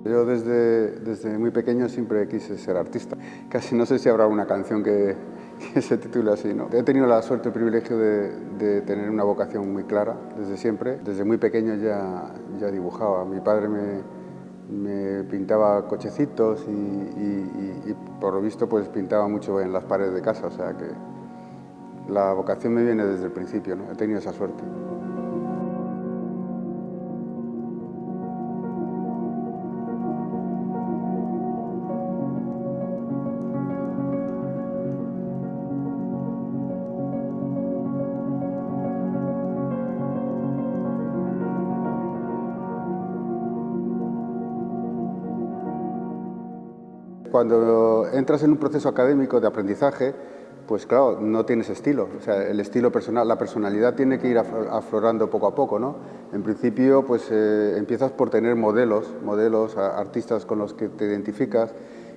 Yo desde muy pequeño siempre quise ser artista. Casi no sé si habrá una canción que se titule así, ¿no? He tenido la suerte, el privilegio de tener una vocación muy clara desde siempre. Desde muy pequeño ya dibujaba. Mi padre me pintaba cochecitos y por lo visto pues pintaba mucho en las paredes de casa, o sea que la vocación me viene desde el principio, ¿no? He tenido esa suerte. Cuando entras en un proceso académico de aprendizaje, pues claro, no tienes estilo. O sea, el estilo personal, la personalidad tiene que ir aflorando poco a poco, ¿no? En principio, pues empiezas por tener modelos, artistas con los que te identificas.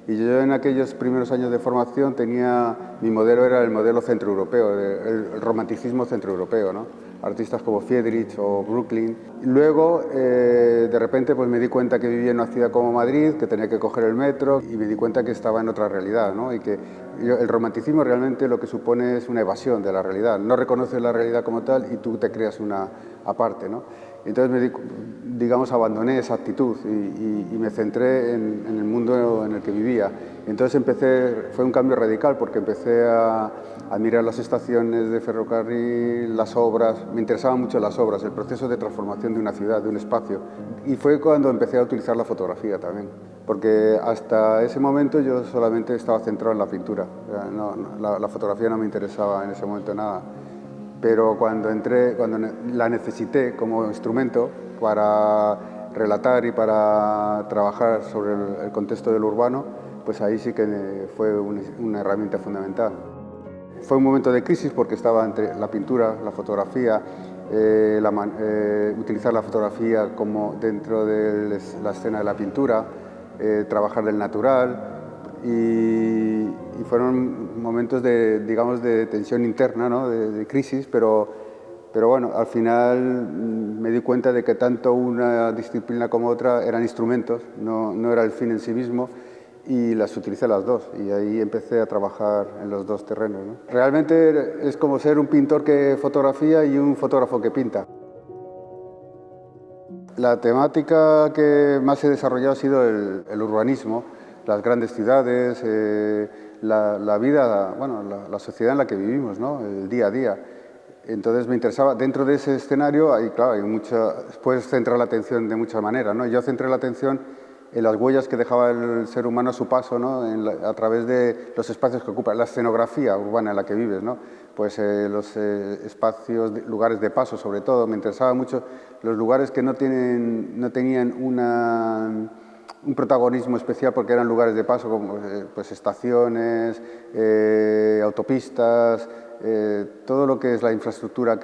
Y yo en aquellos primeros años de formación mi modelo era el modelo centroeuropeo, el romanticismo centroeuropeo, ¿no? Artistas como Friedrich o Brooklyn. Luego, de repente, pues me di cuenta que vivía en una ciudad como Madrid, que tenía que coger el metro y me di cuenta que estaba en otra realidad, ¿no? Y que el romanticismo realmente lo que supone es una evasión de la realidad. No reconoces la realidad como tal y tú te creas una aparte, ¿no? Entonces, digamos, abandoné esa actitud y me centré en el mundo en el que vivía. Entonces fue un cambio radical porque empecé a mirar las estaciones de ferrocarril, las obras, me interesaban mucho las obras, el proceso de transformación de una ciudad, de un espacio. Y fue cuando empecé a utilizar la fotografía también, porque hasta ese momento yo solamente estaba centrado en la pintura. La fotografía no me interesaba en ese momento nada. Pero cuando la necesité como instrumento para relatar y para trabajar sobre el contexto del urbano, pues ahí sí que fue una herramienta fundamental. Fue un momento de crisis porque estaba entre la pintura, la fotografía, utilizar la fotografía como dentro de la escena de la pintura, trabajar del natural y fueron momentos digamos, de tensión interna, ¿no? de crisis, pero bueno, al final me di cuenta de que tanto una disciplina como otra eran instrumentos, no era el fin en sí mismo, y las utilicé las dos y ahí empecé a trabajar en los dos terrenos, ¿no? Realmente es como ser un pintor que fotografía y un fotógrafo que pinta. La temática que más he desarrollado ha sido el urbanismo, las grandes ciudades, la vida, bueno, la sociedad en la que vivimos, ¿no? El día a día. Entonces me interesaba, dentro de ese escenario, ahí claro, puedes centrar la atención de muchas maneras, ¿no? Yo centré la atención en las huellas que dejaba el ser humano a su paso, ¿no? A través de los espacios que ocupa, la escenografía urbana en la que vives, ¿no? Pues los espacios, lugares de paso sobre todo, me interesaba mucho los lugares que no tenían un protagonismo especial porque eran lugares de paso como pues estaciones, autopistas, todo lo que es la infraestructura,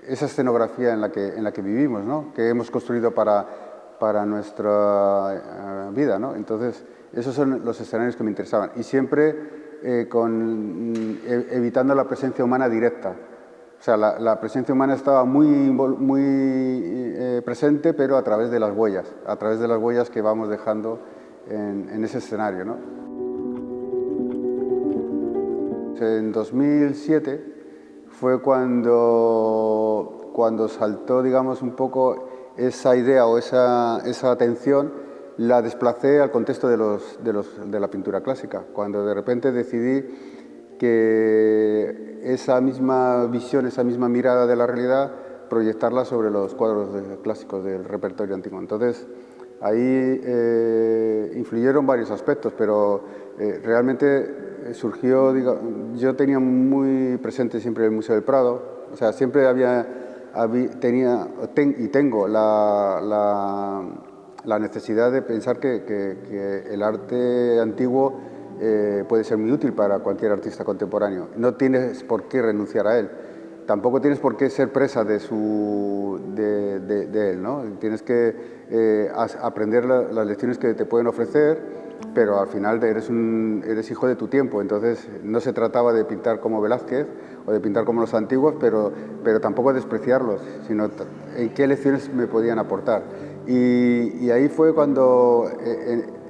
esa escenografía en la que vivimos, ¿no? Que hemos construido para nuestra vida, ¿no? Entonces, esos son los escenarios que me interesaban. Y siempre evitando la presencia humana directa. O sea, la presencia humana estaba muy presente, pero a través de las huellas que vamos dejando en ese escenario, ¿no? En 2007 fue cuando saltó, digamos, un poco esa idea o esa atención, la desplacé al contexto de la pintura clásica, cuando de repente decidí que esa misma visión, esa misma mirada de la realidad, proyectarla sobre los cuadros clásicos del repertorio antiguo. Entonces, ahí influyeron varios aspectos, pero surgió, yo tenía muy presente siempre el Museo del Prado, o sea, siempre tengo la necesidad de pensar que el arte antiguo puede ser muy útil para cualquier artista contemporáneo. No tienes por qué renunciar a él. Tampoco tienes por qué ser presa de él, ¿no? Tienes que aprender las lecciones que te pueden ofrecer, pero al final eres hijo de tu tiempo, entonces no se trataba de pintar como Velázquez o de pintar como los antiguos, pero tampoco despreciarlos, sino en qué lecciones me podían aportar. Y ahí fue cuando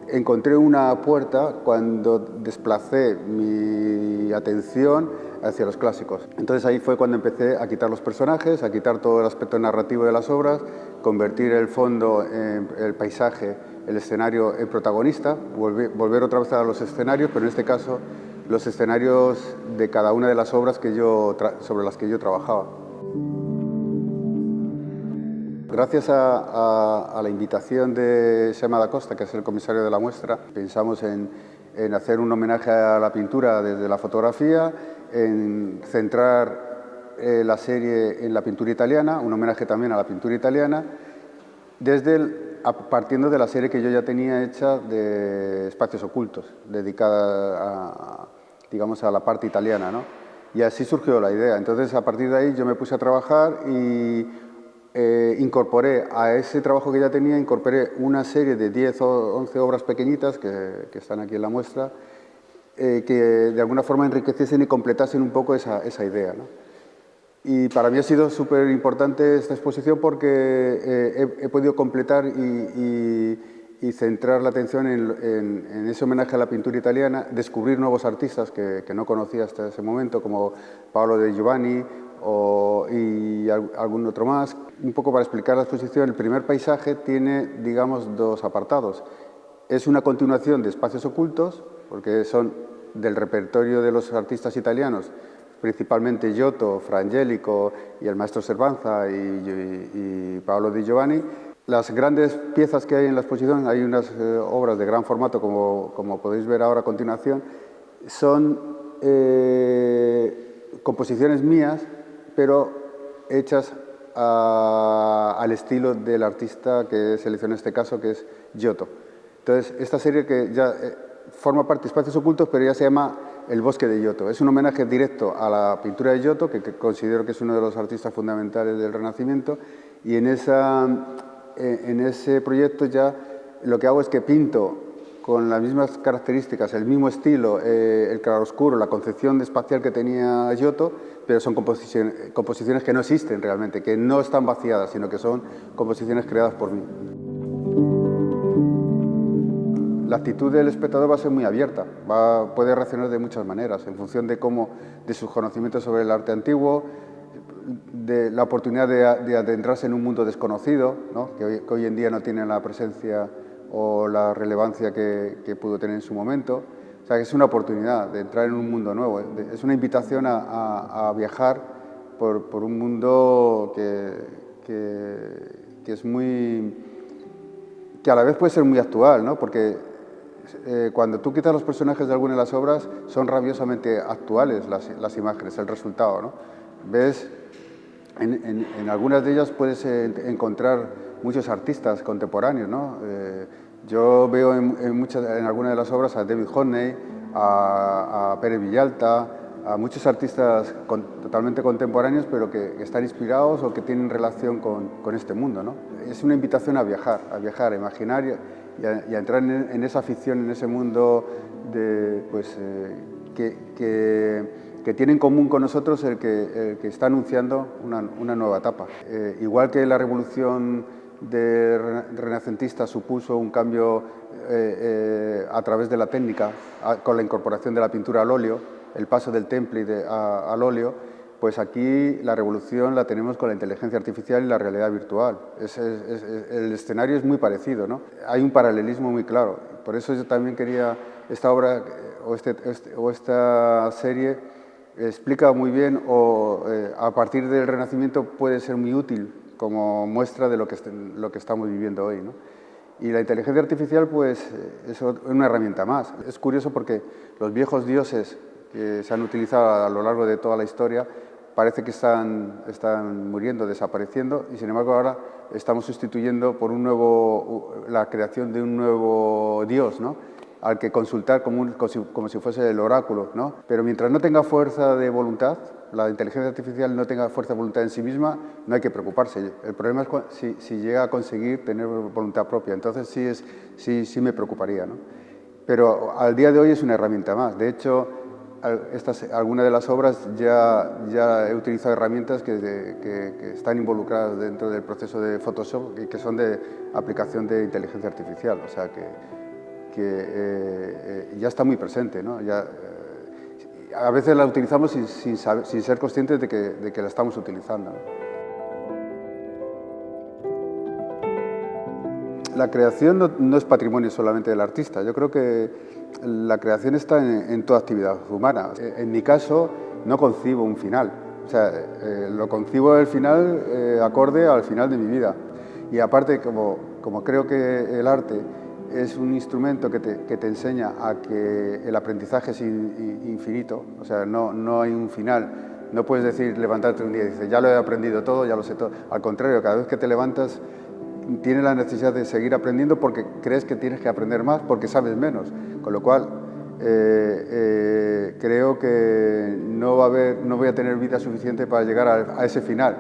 encontré una puerta, cuando desplacé mi atención hacia los clásicos. Entonces ahí fue cuando empecé a quitar los personajes, a quitar todo el aspecto narrativo de las obras, convertir el fondo, el paisaje, el escenario en protagonista, volver otra vez a los escenarios, pero en este caso los escenarios de cada una de las obras sobre las que yo trabajaba. Gracias a la invitación de Xema da Costa, que es el comisario de la muestra, pensamos en hacer un homenaje a la pintura desde la fotografía, en centrar la serie en la pintura italiana, un homenaje también a la pintura italiana, partiendo de la serie que yo ya tenía hecha de Espacios Ocultos, dedicada digamos, a la parte italiana, ¿no? Y así surgió la idea. Entonces, a partir de ahí yo me puse a trabajar y incorporé a ese trabajo que ya tenía, incorporé una serie de 10 o 11 obras pequeñitas que están aquí en la muestra, que de alguna forma enriqueciesen y completasen un poco esa idea, ¿no? Y para mí ha sido súper importante esta exposición porque he podido completar y centrar la atención en ese homenaje a la pintura italiana, descubrir nuevos artistas que no conocía hasta ese momento, como Paolo Di Giovanni y algún otro más. Un poco para explicar la exposición, el primer paisaje tiene, digamos, dos apartados. Es una continuación de Espacios Ocultos, porque son del repertorio de los artistas italianos, principalmente Giotto, Fra Angelico y el maestro Servanza y Paolo Di Giovanni. Las grandes piezas que hay en la exposición, hay unas obras de gran formato, como podéis ver ahora a continuación, son composiciones mías, pero hechas al estilo del artista que seleccioné en este caso, que es Giotto. Entonces, esta serie que ya forma parte de Espacios Ocultos, pero ya se llama El Bosque de Giotto. Es un homenaje directo a la pintura de Giotto, que considero que es uno de los artistas fundamentales del Renacimiento, y en ese proyecto ya lo que hago es que pinto con las mismas características, el mismo estilo, el claroscuro, la concepción espacial que tenía Giotto, pero son composiciones que no existen realmente, que no están vaciadas, sino que son composiciones creadas por mí. La actitud del espectador va a ser muy abierta, puede reaccionar de muchas maneras, en función de sus conocimientos sobre el arte antiguo, de la oportunidad de adentrarse en un mundo desconocido, ¿no? que hoy en día no tiene la presencia o la relevancia que pudo tener en su momento. O sea, que es una oportunidad de entrar en un mundo nuevo, es una invitación a viajar por un mundo que es muy... que a la vez puede ser muy actual, ¿no? Porque cuando tú quitas los personajes de alguna de las obras, son rabiosamente actuales las imágenes, el resultado, ¿no? Ves, en algunas de ellas puedes encontrar muchos artistas contemporáneos, ¿no? Yo veo en algunas de las obras a David Hockney, a Pérez Villalta, a muchos artistas totalmente contemporáneos, pero que están inspirados o que tienen relación con este mundo, ¿no? Es una invitación a viajar, a imaginar y a entrar en esa ficción, en ese mundo que tiene en común con nosotros el que está anunciando una nueva etapa. Igual que la revolución renacentista supuso un cambio a través de la técnica, con la incorporación de la pintura al óleo, el paso del temple al óleo, pues aquí la revolución la tenemos con la inteligencia artificial y la realidad virtual. El escenario es muy parecido, ¿no? Hay un paralelismo muy claro. Por eso yo también quería esta obra o esta serie explica muy bien a partir del Renacimiento puede ser muy útil como muestra de lo que estamos viviendo hoy, ¿no? Y la inteligencia artificial pues es una herramienta más. Es curioso porque los viejos dioses que se han utilizado a lo largo de toda la historia parece que están muriendo, desapareciendo, y sin embargo ahora estamos sustituyendo por la creación de un nuevo dios, ¿no? Al que consultar como si fuese el oráculo, ¿no? Pero mientras no tenga fuerza de voluntad, la inteligencia artificial no tenga fuerza de voluntad en sí misma, no hay que preocuparse. El problema es si llega a conseguir tener voluntad propia, entonces sí me preocuparía, ¿no? Pero al día de hoy es una herramienta más. De hecho, algunas de las obras ya he utilizado herramientas que están involucradas dentro del proceso de Photoshop y que son de aplicación de inteligencia artificial, o sea que ya está muy presente, ¿no? A veces la utilizamos sin ser conscientes de que la estamos utilizando, ¿no? La creación no es patrimonio solamente del artista. Yo creo que la creación está en toda actividad humana. En mi caso, no concibo un final. O sea, lo concibo el final acorde al final de mi vida. Y aparte, como creo que el arte es un instrumento que te enseña a que el aprendizaje es infinito, o sea, no hay un final. No puedes decir, levantarte un día y decir, ya lo he aprendido todo, ya lo sé todo. Al contrario, cada vez que te levantas, tienes la necesidad de seguir aprendiendo porque crees que tienes que aprender más porque sabes menos, con lo cual creo que no voy a tener vida suficiente para llegar a ese final.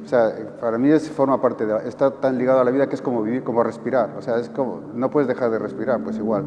O sea, para mí forma parte está tan ligado a la vida que es como vivir, como respirar, o sea, es como, no puedes dejar de respirar, pues igual.